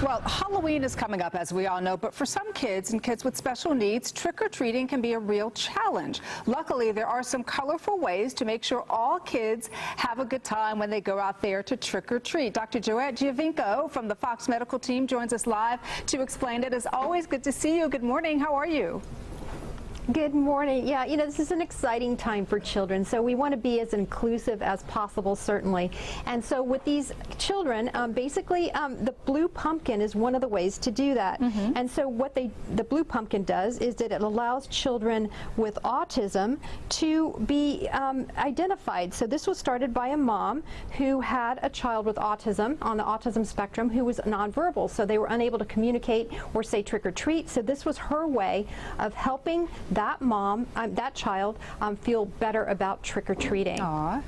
Well, Halloween is coming up, as we all know, but for some kids and kids with special needs, trick-or-treating can be a real challenge. Luckily, there are some colorful ways to make sure all kids have a good time when they go out there to trick-or-treat. Dr. Joette Giovinco from the Fox Medical team joins us live to explain it. As always, good to see you. Good morning. How are you? Good morning. Yeah, this is an exciting time for children, so we want to be as inclusive as possible, certainly. And so with these children, basically the blue pumpkin is one of the ways to do that. And so what the blue pumpkin does is that it allows children with autism to be identified. So this was started by a mom who had a child with autism on the autism spectrum who was nonverbal, so they were unable to communicate or say trick or treat. So this was her way of helping that mom, that child, feel better about trick-or-treating. Aww.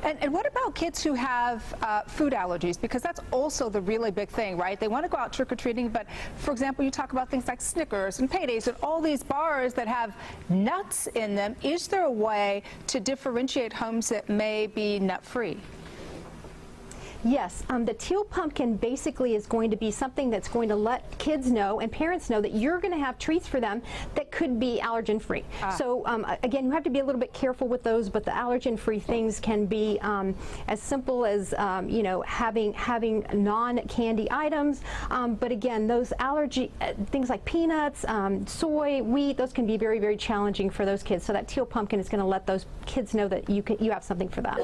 And what about kids who have food allergies? Because that's also the really big thing, right? They want to go out trick-or-treating, but for example, you talk about things like Snickers and Paydays and all these bars that have nuts in them. Is there a way to differentiate homes that may be nut-free? Yes, the teal pumpkin basically is going to be something that's going to let kids know and parents know that you're going to have treats for them that could be allergen-free. So again, you have to be a little bit careful with those, but the allergen-free things can be as simple as having non-candy items. But again, those allergy things like peanuts, soy, wheat, those can be very, very challenging for those kids. So that teal pumpkin is going to let those kids know that you have something for them.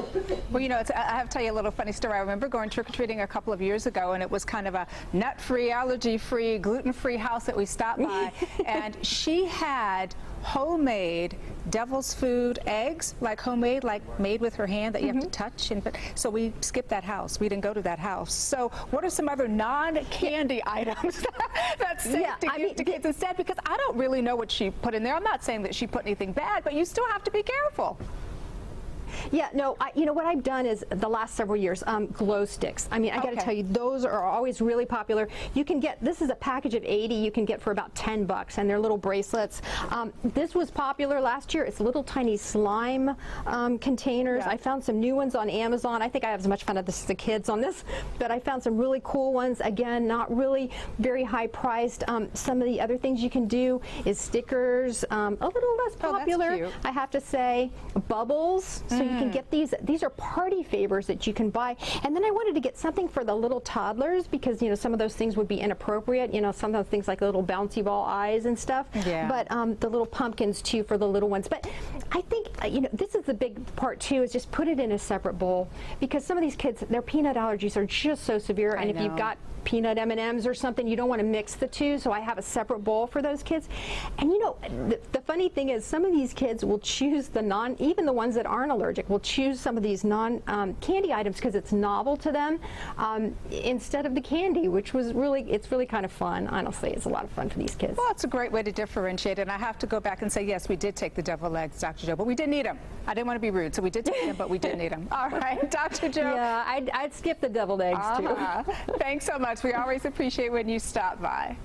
Well, I have to tell you a little funny story. I remember going trick-or-treating a couple of years ago, and it was kind of a nut-free, allergy-free, gluten-free house that we stopped by, and she had homemade devil's food eggs, like homemade, like made with her hand that you have to touch. So we skipped that house. We didn't go to that house. So what are some other non-candy items that's safe to give to kids instead? Because I don't really know what she put in there. I'm not saying that she put anything bad, but you still have to be careful. Yeah, no, what I've done is the last several years, glow sticks. I mean, I got to tell you, those are always really popular. You can get, this is a package of 80 you can get for about $10, and they're little bracelets. This was popular last year. It's little tiny slime containers. I found some new ones on Amazon. I think I have as much fun as the kids on this, but I found some really cool ones. Again, not really very high priced. Some of the other things you can do is stickers, a little less popular, I have to say. Bubbles. So you can get these are party favors that you can buy. And then I wanted to get something for the little toddlers because, some of those things would be inappropriate. Some of those things like little bouncy ball eyes and stuff. But the little pumpkins too for the little ones. But I think, this is the big part too, is just put it in a separate bowl because some of these kids, their peanut allergies are just so severe. And if you've got peanut M&Ms or something, you don't want to mix the two. So I have a separate bowl for those kids. And the funny thing is some of these kids will choose even the ones that aren't allergic will choose some of these non-candy items because it's novel to them instead of the candy, which was it's really kind of fun. Honestly, it's a lot of fun for these kids. Well, it's a great way to differentiate, and I have to go back and say, yes, we did take the devil eggs, Dr. Joe, but we didn't eat them. I didn't want to be rude, so we did take them, but we didn't eat them. All right, Dr. Joe. Yeah, I'd skip the deviled eggs too. Thanks so much. We always appreciate when you stop by.